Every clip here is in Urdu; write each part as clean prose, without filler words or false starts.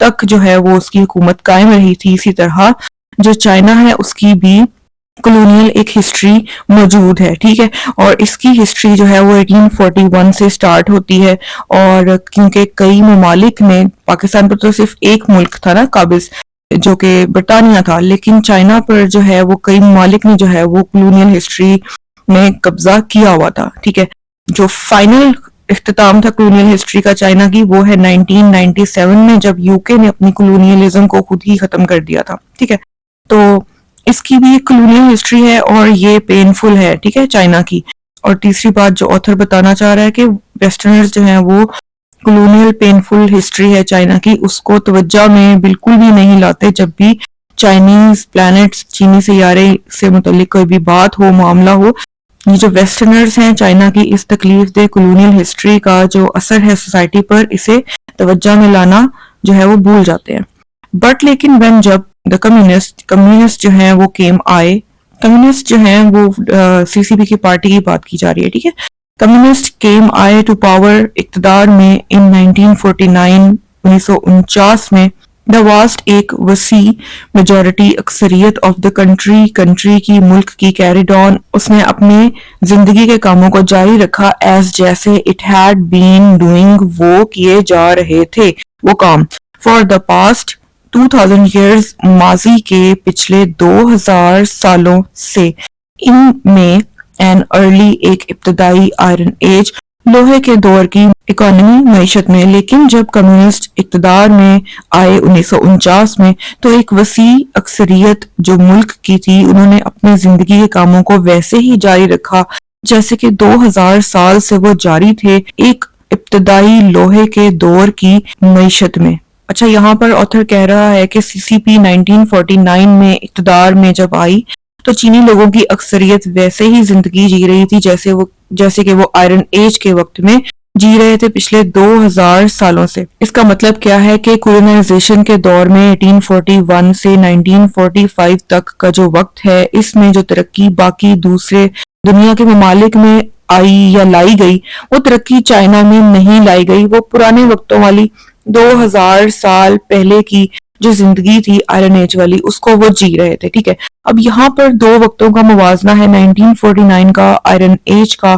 تک جو ہے وہ اس کی حکومت قائم رہی تھی، اسی طرح جو چائنا ہے اس کی بھی کلونیل ایک ہسٹری موجود ہے، ٹھیک ہے. اور اس کی ہسٹری جو ہے وہ 1841 سے سٹارٹ ہوتی ہے، اور کیونکہ کئی ممالک نے، پاکستان پر تو صرف ایک ملک تھا نا قابض جو کہ برطانیہ تھا، لیکن چائنا پر جو ہے وہ کئی ممالک نے جو ہے وہ کلونیل ہسٹری میں قبضہ کیا ہوا تھا، ٹھیک ہے. جو فائنل اختتام تھا کلونیل ہسٹری کا چائنا کی، وہ ہے 1997 میں، جب یو کے نے اپنی کلونیلزم کو خود ہی ختم کر دیا تھا، ٹھیک ہے. تو اس کی بھی ایک کلونیل ہسٹری ہے اور یہ پینفل ہے، ٹھیک ہے، چائنا کی. اور تیسری بات جو آتھر بتانا چاہ رہا ہے کہ ویسٹرنرز جو ہیں وہ کلونیل پینفل ہسٹری ہے چائنا کی، اس کو توجہ میں بالکل بھی نہیں لاتے جب بھی چائنیز پلانٹس، چینی سیارے سے متعلق کوئی بھی بات ہو، معاملہ ہو. یہ جو ویسٹرنرز ہیں چائنا کی، اس تکلیف دہ کلونیل ہسٹری کا جو اثر ہے سوسائٹی پر، اسے توجہ میں لانا جو ہے وہ بھول جاتے ہیں. بٹ لیکن وین جب دا کمیونسٹ جو ہیں وہ آئے، کمیونسٹ جو ہیں وہ سی سی پی کی پارٹی کی بات کی جا رہی ہے، ٹھیک ہے. کمیونسٹ آئے ٹو پاور، اقتدار میں ان 1949 1949 میں. دا واسٹ ایک وسیع میجورٹی، اکثریت آف دا کنٹری کی، ملک کی کیریڈ آن، اس نے اپنے زندگی کے کاموں کو جاری رکھا ایز جیسے اٹ ہیڈ بین ڈوئنگ، وہ کیے جا رہے تھے وہ کام. فار دا پاسٹ 2000 years، ماضی کے پچھلے 2000 سالوں سے. ان میں این ارلی، ایک ابتدائی آئرن ایج، لوہے کے دور کی اکانومی معیشت میں. لیکن جب کمیونسٹ اقتدار میں آئے 1949 میں، تو ایک وسیع اکثریت جو ملک کی تھی، انہوں نے اپنے زندگی کے کاموں کو ویسے ہی جاری رکھا جیسے کہ 2000 سال سے وہ جاری تھے، ایک ابتدائی لوہے کے دور کی معیشت میں. اچھا، یہاں پر آتھر کہہ رہا ہے کہ سی سی پی 1949 میں اقتدار میں جب آئی تو چینی لوگوں کی اکثریت ویسے ہی زندگی جی رہی تھی جیسے کہ وہ آئرن ایج کے وقت میں جی رہے تھے پچھلے 2000 سالوں سے. اس کا مطلب کیا ہے کہ کولونائزیشن کے دور میں 1841 سے 1945 تک کا جو وقت ہے، اس میں جو ترقی باقی دوسرے دنیا کے ممالک میں آئی یا لائی گئی، وہ ترقی چائنا میں نہیں لائی گئی. وہ پرانے وقتوں والی 2000 سال پہلے کی جو زندگی تھی آئرن ایج والی، اس کو وہ جی رہے تھے، ٹھیک ہے. اب یہاں پر دو وقتوں کا موازنہ ہے، 1949 کا آئرن ایج کا،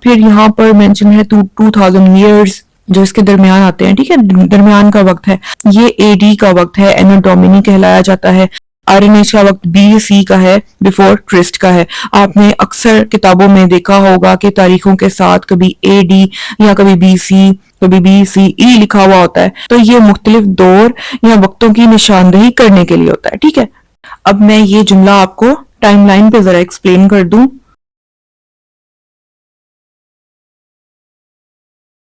پھر یہاں پر مینشن ہے 2000 years جو اس کے درمیان آتے ہیں، ٹھیک ہے، درمیان کا وقت ہے. یہ اے ڈی کا وقت ہے، اینو ڈومینی کہلایا جاتا ہے. آئرن ایج کا وقت بی سی کا ہے، بیفور کرسٹ کا ہے. آپ نے اکثر کتابوں میں دیکھا ہوگا کہ تاریخوں کے ساتھ کبھی اے ڈی یا کبھی بی سی، کبھی بی سی ای لکھا ہوا ہوتا ہے. تو یہ مختلف دور یا وقتوں کی نشاندہی کرنے کے لیے ہوتا ہے، ٹھیک ہے. اب میں یہ جملہ آپ کو ٹائم لائن پہ ذرا ایکسپلین کر دوں.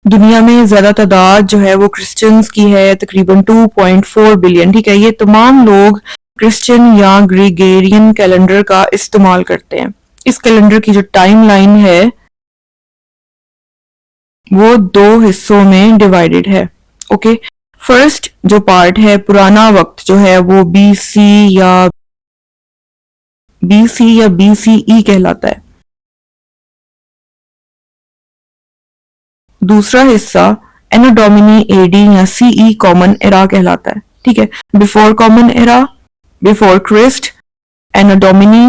دنیا میں زیادہ تعداد جو ہے وہ کرسچنز کی ہے، تقریباً 2.4 بلین، ٹھیک ہے. یہ تمام لوگ کرسچن یا گریگورین کیلنڈر کا استعمال کرتے ہیں. اس کیلنڈر کی جو ٹائم لائن ہے وہ دو حصوں میں ڈیوائیڈڈ ہے، اوکے. فرسٹ جو پارٹ ہے، پرانا وقت جو ہے وہ بی سی یا بی سی ای کہلاتا ہے. دوسرا حصہ اینو ڈومینی اے ڈی یا سی ای کامن ایرا کہلاتا ہے، ٹھیک ہے. بیفور کامن ایرا، بیفور کرسٹ، اینو ڈومینی،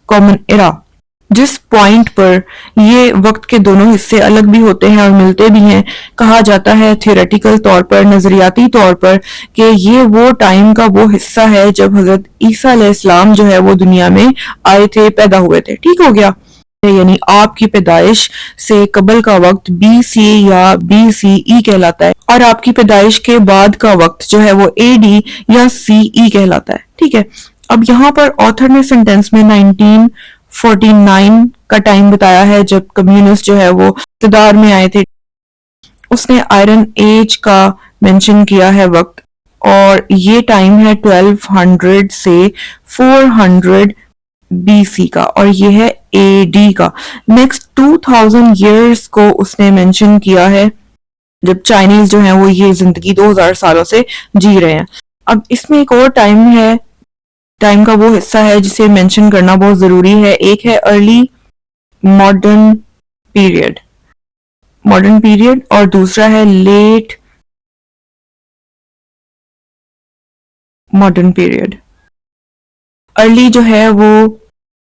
کامن ایرا. جس پوائنٹ پر یہ وقت کے دونوں حصے الگ بھی ہوتے ہیں اور ملتے بھی ہیں، کہا جاتا ہے تھیوریٹیکل طور پر، نظریاتی طور پر، کہ یہ وہ ٹائم کا وہ حصہ ہے جب حضرت عیسیٰ علیہ السلام جو ہے وہ دنیا میں آئے تھے، پیدا ہوئے تھے، ٹھیک ہو گیا. یعنی آپ کی پیدائش سے قبل کا وقت بی سی یا بی سی ای کہلاتا ہے، اور آپ کی پیدائش کے بعد کا وقت جو ہے وہ اے ڈی یا سی ای کہلاتا ہے، ٹھیک ہے. اب یہاں پر آتھر نے سینٹینس میں 1949 کا ٹائم بتایا ہے جب کمیونسٹ جو ہے وہ اقتدار میں آئے تھے. اس نے آئرن ایج کا مینشن کیا ہے وقت، اور یہ ٹائم ہے 1200 سے 400 بی سی کا، اور یہ ہے اے ڈی کا. نیکسٹ 2000 years کو اس نے مینشن کیا ہے جب چائنیز جو ہیں وہ یہ زندگی 2000 سالوں سے جی رہے ہیں. اب اس میں ایک اور ٹائم ہے، ٹائم کا وہ حصہ ہے جسے مینشن کرنا بہت ضروری ہے. ایک ہے ارلی ماڈرن پیریڈ اور دوسرا ہے لیٹ ماڈرن پیریڈ. ارلی جو ہے وہ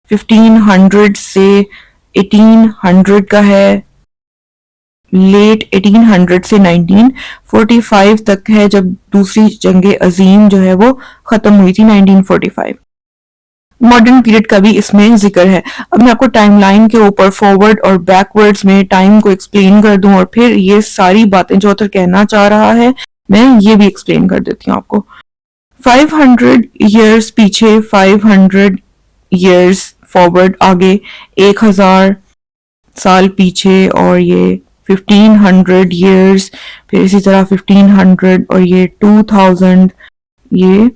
1500 سے 1800 کا ہے, لیٹ 1800 سے 1945 تک ہے جب دوسری جنگ عظیم جو ہے وہ ختم ہوئی تھی 1945. ماڈرن پیریڈ کا بھی اس میں ذکر ہے. اب میں آپ کو ٹائم لائن کے اوپر فارورڈ اور بیک ورڈز میں ٹائم کو ایکسپلین کر دوں, اور پھر یہ ساری باتیں جو آتھر کہنا چاہ رہا ہے میں یہ بھی ایکسپلین کر دیتی ہوں آپ کو. 500 ایئرز پیچھے, 500 ایئرز فارورڈ آگے, 1000 سال پیچھے, اور یہ 1500 ایئرز, پھر اسی طرح 1500 اور یہ 2000, یہ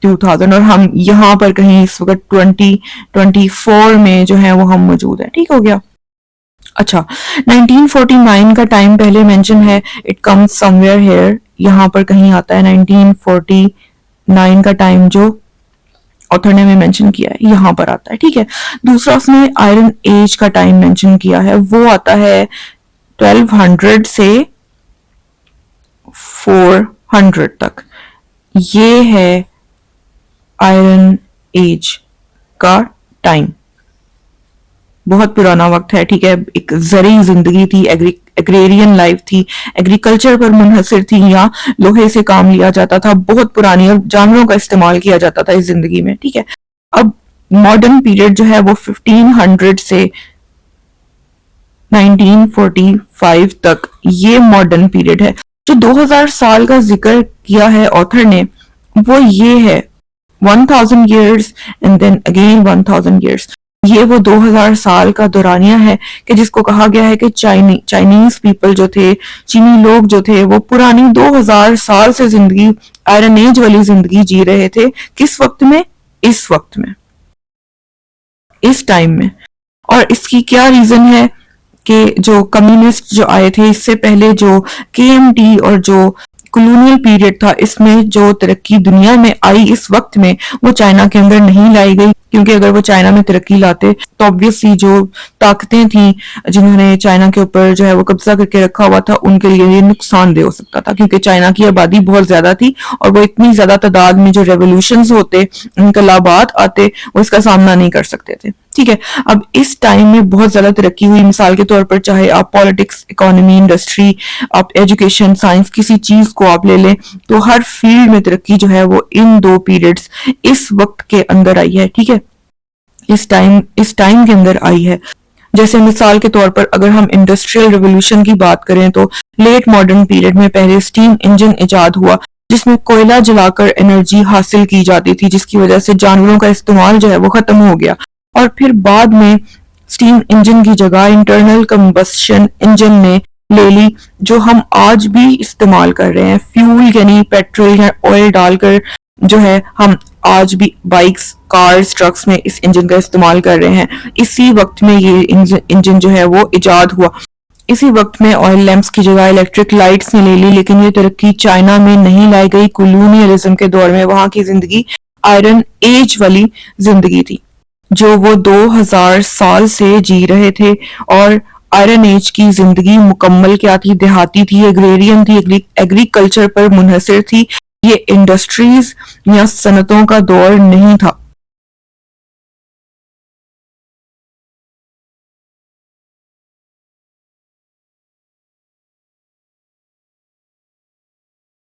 2000, اور ہم یہاں پر کہیں اس وقت 2024 میں جو ہے وہ ہم موجود ہیں. ٹھیک ہو گیا. اچھا, 1949 کا ٹائم پہلے مینشن ہے, it comes somewhere here, یہاں پر کہیں آتا ہے 1949 کا ٹائم جو آتھر نے میں مینشن کیا ہے یہاں پر آتا ہے. ٹھیک ہے. دوسرا اس نے آئرن ایج کا ٹائم مینشن کیا ہے, وہ آتا ہے 1200 سے 400 تک. یہ ہے آئرن ایج کا ٹائم, بہت پرانا وقت ہے. ٹھیک ہے. ایک زرعی زندگی تھی, ایگریرین لائف تھی, ایگریکلچر پر منحصر تھی, یا لوہے سے کام لیا جاتا تھا, بہت پرانی, اور جانوروں کا استعمال کیا جاتا تھا اس زندگی میں. ٹھیک ہے. اب ماڈرن پیریڈ جو ہے وہ 1500 سے 1945 تک یہ ماڈرن پیریڈ ہے. جو 2000 سال کا ذکر کیا ہے آتھر نے وہ یہ ہے 1000 years and then again 1000 years. یہ وہ 2000 سال کا دورانیہ ہے کہ جس کو کہا گیا ہے کہ چائنیز پیپل جو تھے, چینی لوگ جو تھے, وہ پرانی 2000 سال سے زندگی, آئرن ایج والی زندگی جی رہے تھے. کس وقت میں؟ اس وقت میں, اس ٹائم میں. اور اس کی کیا ریزن ہے کہ جو کمیونسٹ جو آئے تھے اس سے پہلے, جو KMT اور جو کلونیل پیریڈ تھا, اس میں جو ترقی دنیا میں آئی اس وقت میں وہ چائنا کے اندر نہیں لائی گئی, کیونکہ اگر وہ چائنا میں ترقی لاتے تو obviously جو طاقتیں تھیں جنہوں نے چائنا کے اوپر جو ہے وہ قبضہ کر کے رکھا ہوا تھا ان کے لیے یہ نقصان دہ ہو سکتا تھا, کیونکہ چائنا کی آبادی بہت زیادہ تھی اور وہ اتنی زیادہ تعداد میں جو ریولوشنز ہوتے, انقلابات آتے, وہ اس کا سامنا نہیں کر سکتے تھے. ٹھیک ہے. اب اس ٹائم میں بہت زیادہ ترقی ہوئی, مثال کے طور پر چاہے آپ پالیٹکس, اکانومی, انڈسٹری, آپ ایجوکیشن, سائنس, کسی چیز کو آپ لے لیں تو ہر فیلڈ میں ترقی جو ہے وہ ان دو پیریڈز اس وقت کے اندر آئی ہے. ٹھیک ہے. اس ٹائم کے اندر آئی ہے. جیسے مثال کے طور پر اگر ہم انڈسٹریل ریولوشن کی بات کریں تو لیٹ ماڈرن پیریڈ میں پہلے اسٹیم انجن ایجاد ہوا جس میں کوئلہ جلا کر انرجی حاصل کی جاتی تھی, جس کی وجہ سے جانوروں کا استعمال جو ہے وہ ختم ہو گیا. اور پھر بعد میں اسٹیم انجن کی جگہ انٹرنل کمبسشن انجن نے لے لی, جو ہم آج بھی استعمال کر رہے ہیں. فیول یعنی پیٹرول یا آئل ڈال کر جو ہے ہم آج بھی بائکس, کارز, ٹرکس میں اس انجن کا استعمال کر رہے ہیں. اسی وقت میں یہ انجن جو ہے وہ ایجاد ہوا. اسی وقت میں آئل لیمپس کی جگہ الیکٹرک لائٹس نے لے لی, لیکن یہ ترقی چائنا میں نہیں لائی گئی. کولونیلزم کے دور میں وہاں کی زندگی آئرن ایج والی زندگی تھی جو وہ 2000 سال سے جی رہے تھے, اور آئرن ایج کی زندگی مکمل کیا تھی؟ دیہاتی تھی, ایگریرین تھی, ایگریکلچر پر منحصر تھی. یہ انڈسٹریز یا صنعتوں کا دور نہیں تھا.